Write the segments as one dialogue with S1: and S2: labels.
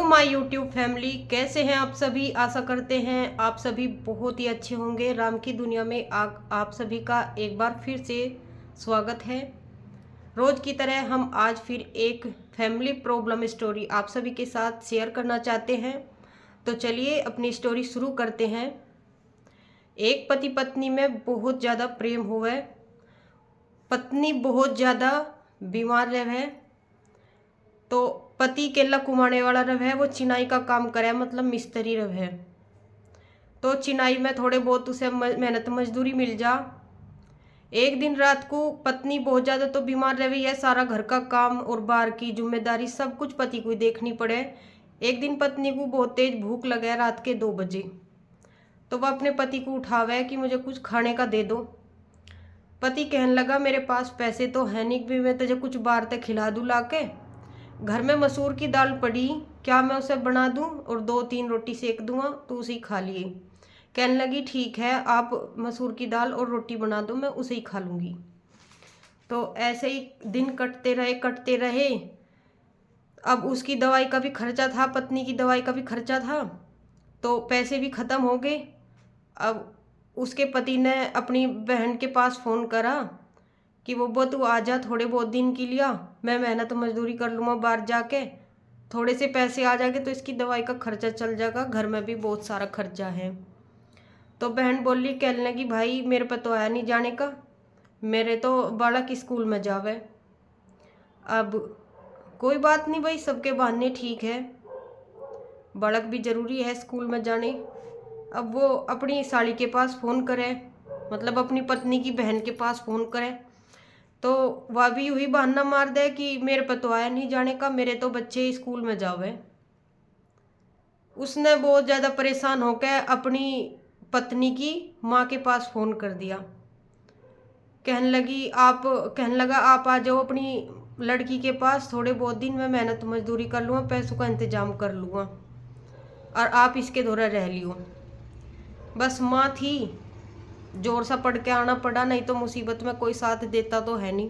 S1: My YouTube family, कैसे हैं आप सभी। आशा करते हैं आप सभी बहुत ही अच्छे होंगे। राम की दुनिया में आप सभी का एक बार फिर से स्वागत है। रोज़ की तरह हम आज फिर एक फैमिली प्रॉब्लम स्टोरी आप सभी के साथ शेयर करना चाहते हैं। तो चलिए अपनी स्टोरी शुरू करते हैं। एक पति पत्नी में बहुत ज़्यादा प्रेम हुआ। पत्नी बहुत ज़्यादा बीमार रहे, तो पति केला कुमाने वाला रहे, वो चिनाई का काम करे, मतलब मिस्त्री रहे। तो चिनाई में थोड़े बहुत उसे मेहनत मजदूरी मिल जा। एक दिन रात को पत्नी बहुत ज़्यादा तो बीमार रही है, सारा घर का काम और बाहर की जिम्मेदारी सब कुछ पति को देखनी पड़े। एक दिन पत्नी को बहुत तेज भूख लगे, रात के 2 बजे। तो वह अपने पति को उठावे कि मुझे कुछ खाने का दे दो। पति कहने लगा मेरे पास पैसे तो है नहीं भी मैं तुझे कुछ बाहर तक खिला दूँ ला के। घर में मसूर की दाल पड़ी, क्या मैं उसे बना दूं और 2-3 रोटी सेक दूंगा तो उसे ही खा लिए। कहने लगी ठीक है, आप मसूर की दाल और रोटी बना दो, मैं उसे ही खा लूँगी। तो ऐसे ही दिन कटते रहे। अब उसकी दवाई का भी खर्चा था, पत्नी की दवाई का भी खर्चा था, तो पैसे भी ख़त्म हो गए। अब उसके पति ने अपनी बहन के पास फ़ोन करा कि वो तू आ जा थोड़े बहुत दिन के लिए, मैं मेहनत मजदूरी कर लूँगा बाहर जाके, थोड़े से पैसे आ जाएंगे तो इसकी दवाई का खर्चा चल जाएगा, घर में भी बहुत सारा खर्चा है। तो बहन बोली, कहने लगी भाई मेरे पे तो आया नहीं जाने का, मेरे तो बालक स्कूल में जावे। अब कोई बात नहीं भाई, सबके बहाने ठीक है, बालक भी ज़रूरी है स्कूल में जाने। अब वो अपनी साली के पास फ़ोन करे, मतलब अपनी पत्नी की बहन के पास फ़ोन करे, तो वह भी वही बहाना मार दे कि मेरे पे तो आया नहीं जाने का, मेरे तो बच्चे स्कूल में जावे। उसने बहुत ज़्यादा परेशान होकर अपनी पत्नी की माँ के पास फ़ोन कर दिया। कहने लगा आप आ जाओ अपनी लड़की के पास, थोड़े बहुत दिन मैं मेहनत मजदूरी कर लूँगा, पैसों का इंतजाम कर लूँगा और आप इसके दौरा रह लियो। बस माँ थी, जोर सा पढ़ के आना पड़ा, नहीं तो मुसीबत में कोई साथ देता तो है नहीं।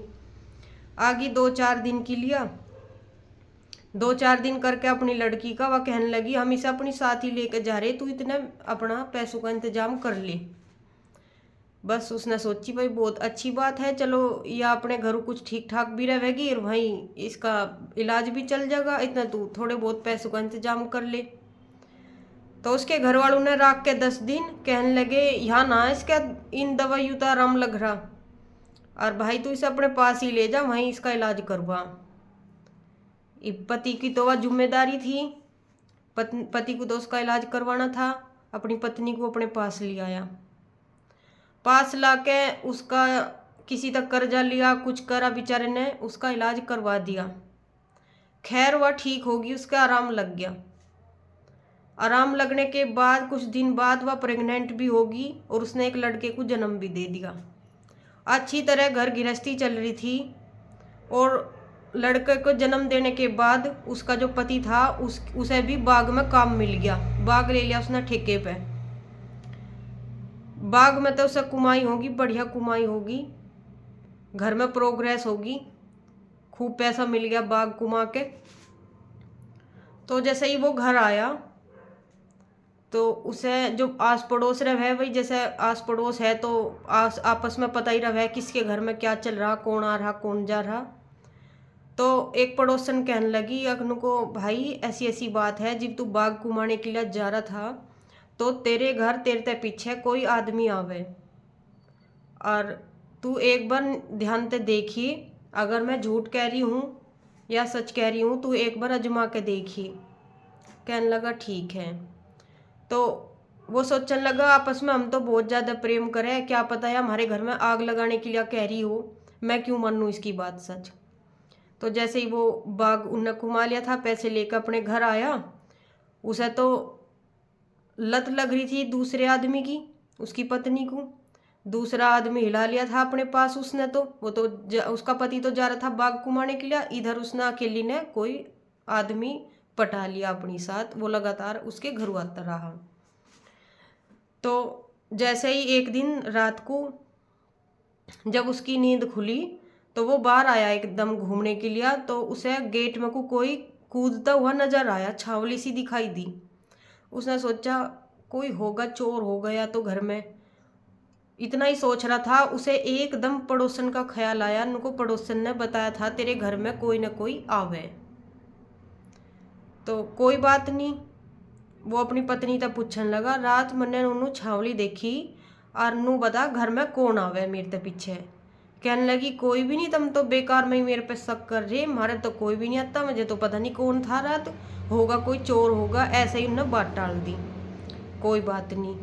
S1: आगे 2-4 दिन के लिए, 2-4 दिन करके अपनी लड़की का वह कहने लगी हम इसे अपनी साथ ही लेके जा रहे, तू इतने अपना पैसों का इंतजाम कर ले। बस उसने सोची भाई बहुत अच्छी बात है, चलो यह अपने घरों कुछ ठीक ठाक भी रहेगी और वहीं इसका इलाज भी चल जाएगा, इतना तू थोड़े बहुत पैसों का इंतजाम कर ले। तो उसके घर वालों ने राख के 10 दिन कहने लगे यहाँ ना इसका इन दवाइयों का आराम लग रहा, और भाई तू इसे अपने पास ही ले जा, वहीं इसका इलाज करवा। पति की तो वह जिम्मेदारी थी, पति को तो उसका इलाज करवाना था। अपनी पत्नी को अपने पास ले आया, पास लाके उसका किसी तक कर्जा लिया, कुछ करा, बेचारे ने उसका इलाज करवा दिया। खैर वह ठीक होगी, उसका आराम लग गया। आराम लगने के बाद कुछ दिन बाद वह प्रेग्नेंट भी होगी और उसने एक लड़के को जन्म भी दे दिया। अच्छी तरह घर गृहस्थी चल रही थी और लड़के को जन्म देने के बाद उसका जो पति था उसे भी बाग में काम मिल गया, बाग ले लिया उसने ठेके पे। बाग में तो उसे कमाई होगी, बढ़िया कमाई होगी, घर में प्रोग्रेस होगी, खूब पैसा मिल गया बाग कमा के। तो जैसे ही वो घर आया तो उसे जो आस पड़ोस रहे, वही जैसे आस पड़ोस है तो आपस में पता ही रहे किसके घर में क्या चल रहा, कौन आ रहा कौन जा रहा। तो एक पड़ोसन कहने लगी अखनू को, भाई ऐसी ऐसी बात है, जब तू बाग घुमाने के लिए जा रहा था तो तेरे घर तेरे पीछे कोई आदमी आवे, और तू एक बार ध्यान से देखी, अगर मैं झूठ कह रही हूँ या सच कह रही हूँ तू एक बार अजमा के देखी। कहने लगा ठीक है। तो वो सोचने लगा आपस में हम तो बहुत ज़्यादा प्रेम करें, क्या पता है हमारे घर में आग लगाने के लिए कह रही हो, मैं क्यों मानूँ इसकी बात सच। तो जैसे ही वो बाग उनने घुमा लिया था, पैसे लेकर अपने घर आया, उसे तो लत लग रही थी दूसरे आदमी की, उसकी पत्नी को। दूसरा आदमी हिला लिया था अपने पास उसने, तो वो तो उसका पति तो जा रहा था बाग घुमाने के लिए, इधर उसने अकेली ने कोई आदमी पटा लिया अपनी साथ, वो लगातार उसके घर आता रहा। तो जैसे ही एक दिन रात को जब उसकी नींद खुली तो वो बाहर आया एकदम घूमने के लिए, तो उसे गेट में को कूदता हुआ नजर आया, छावली सी दिखाई दी। उसने सोचा कोई होगा, चोर हो गया तो घर में। इतना ही सोच रहा था, उसे एकदम पड़ोसन का ख्याल आया। उनको पड़ोसन ने बताया था तेरे घर में कोई ना कोई आवे। तो कोई बात नहीं, वो अपनी पत्नी तक पूछने लगा, रात मैंने उन्होंने छावली देखी और नू बता घर में कौन आवे मेरे ते पीछे। कहने लगी कोई भी नहीं, तुम तो बेकार में ही मेरे पे शक कर रहे, हमारे तो कोई भी नहीं आता, मुझे तो पता नहीं कौन था, रात होगा कोई चोर होगा, ऐसे ही उन्होंने बात टाल दी। कोई बात नहीं।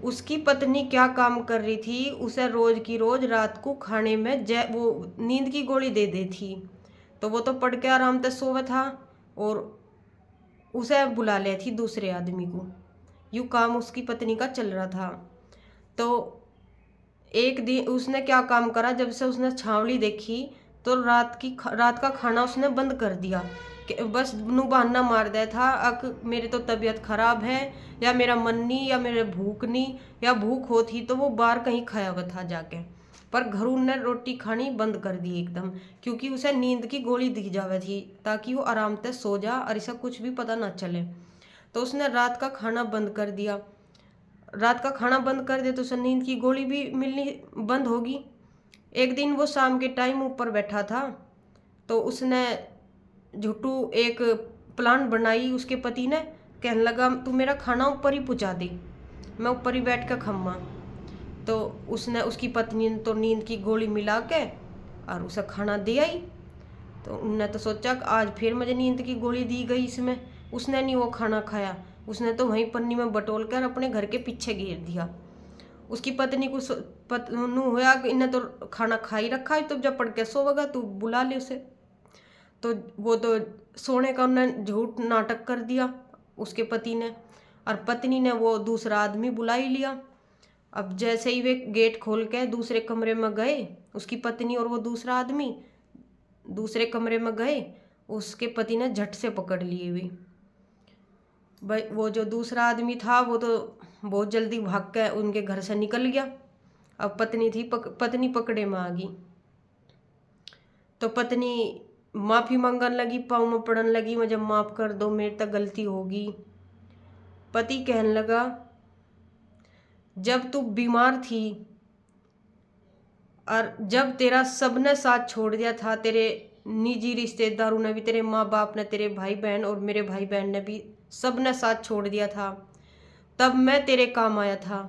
S1: उसकी पत्नी क्या काम कर रही थी, उसे रोज की रोज रात को खाने में वो नींद की गोली दे दी थी। तो वो तो पढ़ के आराम से सोवे था और उसे बुला ले थी दूसरे आदमी को। यूँ काम उसकी पत्नी का चल रहा था। तो एक दिन उसने क्या काम करा, जब से उसने छावली देखी तो रात का खाना उसने बंद कर दिया। बस नू बहाना मार दिया था, अक मेरी तो तबीयत खराब है, या मेरा मन नहीं, या मेरे भूख नहीं, या भूख होती तो वो बाहर कहीं खाया हुआ था जाके। पर घरों ने रोटी खानी बंद कर दी एकदम, क्योंकि उसे नींद की गोली दी जावे थी ताकि वो आराम से सो जा और इसे कुछ भी पता ना चले। तो उसने रात का खाना बंद कर दिया। रात का खाना बंद कर दे तो उसे नींद की गोली भी मिलनी बंद होगी। एक दिन वो शाम के टाइम ऊपर बैठा था, तो उसने झूठू एक प्लान बनाई। उसके पति ने कहने लगा तू मेरा खाना ऊपर ही पहुँचा दे, मैं ऊपर ही बैठ कर खम्मा। तो उसने उसकी पत्नी ने तो नींद की गोली मिला के और उसे खाना दे आई। तो उनने तो सोचा कि आज फिर मुझे नींद की गोली दी गई इसमें। उसने नहीं वो खाना खाया, उसने तो वहीं पन्नी में बटोल कर अपने घर के पीछे घेर दिया। उसकी पत्नी को नू होया कि इन्हें तो खाना खा ही रखा है, तो जब पड़ के सोवेगा तू बुला ले उसे। तो वो तो सोने का उन्होंने झूठ नाटक कर दिया उसके पति ने, और पत्नी ने वो दूसरा आदमी बुला ही लिया। अब जैसे ही वे गेट खोल के दूसरे कमरे में गए, उसकी पत्नी और वो दूसरा आदमी दूसरे कमरे में गए, उसके पति ने झट से पकड़ लिए हुई। भाई वो जो दूसरा आदमी था वो तो बहुत जल्दी भाग के उनके घर से निकल गया। अब पत्नी थी पत्नी पकड़े में आ गई। तो पत्नी माफ़ी मांगने लगी, पाँव में पड़ने लगी, मुझे माफ़ कर दो, मेरे तक गलती होगी। पति कहने लगा जब तू बीमार थी और जब तेरा सबने साथ छोड़ दिया था, तेरे निजी रिश्तेदारों ने भी, तेरे माँ बाप ने, तेरे भाई बहन और मेरे भाई बहन ने भी, सब ने साथ छोड़ दिया था, तब मैं तेरे काम आया था।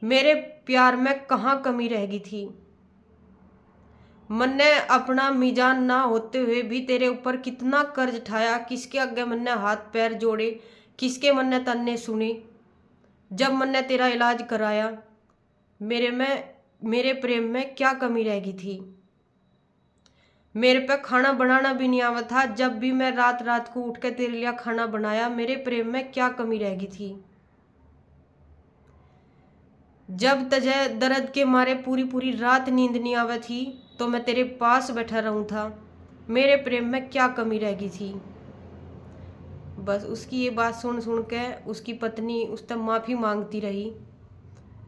S1: मेरे प्यार में कहाँ कमी रह गई थी। मैंने अपना मीजान ना होते हुए भी तेरे ऊपर कितना कर्ज उठाया, किसके आगे मैंने हाथ पैर जोड़े, किसके मैंने तन्ने सुने। जब मैंने तेरा इलाज कराया, मेरे प्रेम में क्या कमी रह गई थी। मेरे पे खाना बनाना भी नहीं आवा था, जब भी मैं रात रात को उठ के तेरे लिए खाना बनाया, मेरे प्रेम में क्या कमी रह गई थी। जब तुझे दर्द के मारे पूरी पूरी रात नींद नहीं आवा थी, तो मैं तेरे पास बैठा रहूं था, मेरे प्रेम में क्या कमी रह गई थी। बस उसकी ये बात सुन सुन के उसकी पत्नी उस तक माफ़ी मांगती रही,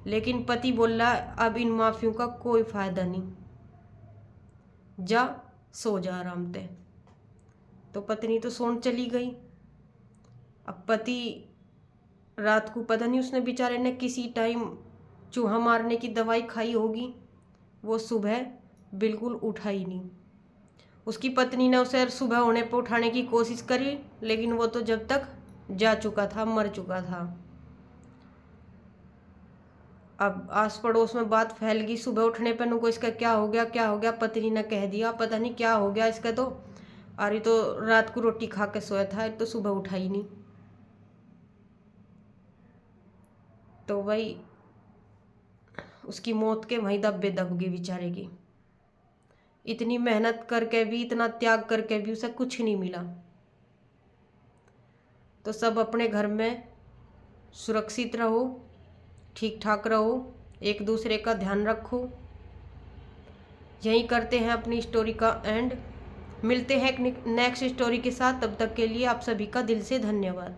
S1: लेकिन पति बोला अब इन माफ़ियों का कोई फ़ायदा नहीं, जा सो जा आराम से। तो पत्नी तो सोने चली गई। अब पति रात को पता नहीं उसने बेचारे ने किसी टाइम चूहा मारने की दवाई खाई होगी, वो सुबह बिल्कुल उठा ही नहीं। उसकी पत्नी ने उसे सुबह होने पर उठाने की कोशिश करी, लेकिन वो तो जब तक जा चुका था, मर चुका था। अब आस पड़ोस में बात फैल गई, सुबह उठने पर नुको इसका क्या हो गया क्या हो गया। पत्नी ने कह दिया पता नहीं क्या हो गया इसका, तो अरे तो रात को रोटी खा के सोया था, तो सुबह उठा ही नहीं। तो वही उसकी मौत के वहीं दबे दब गई बेचारे की। इतनी मेहनत करके भी, इतना त्याग करके भी उसे कुछ नहीं मिला। तो सब अपने घर में सुरक्षित रहो, ठीक ठाक रहो, एक दूसरे का ध्यान रखो। यहीं करते हैं अपनी स्टोरी का एंड। मिलते हैं एक नेक्स्ट स्टोरी के साथ, तब तक के लिए आप सभी का दिल से धन्यवाद।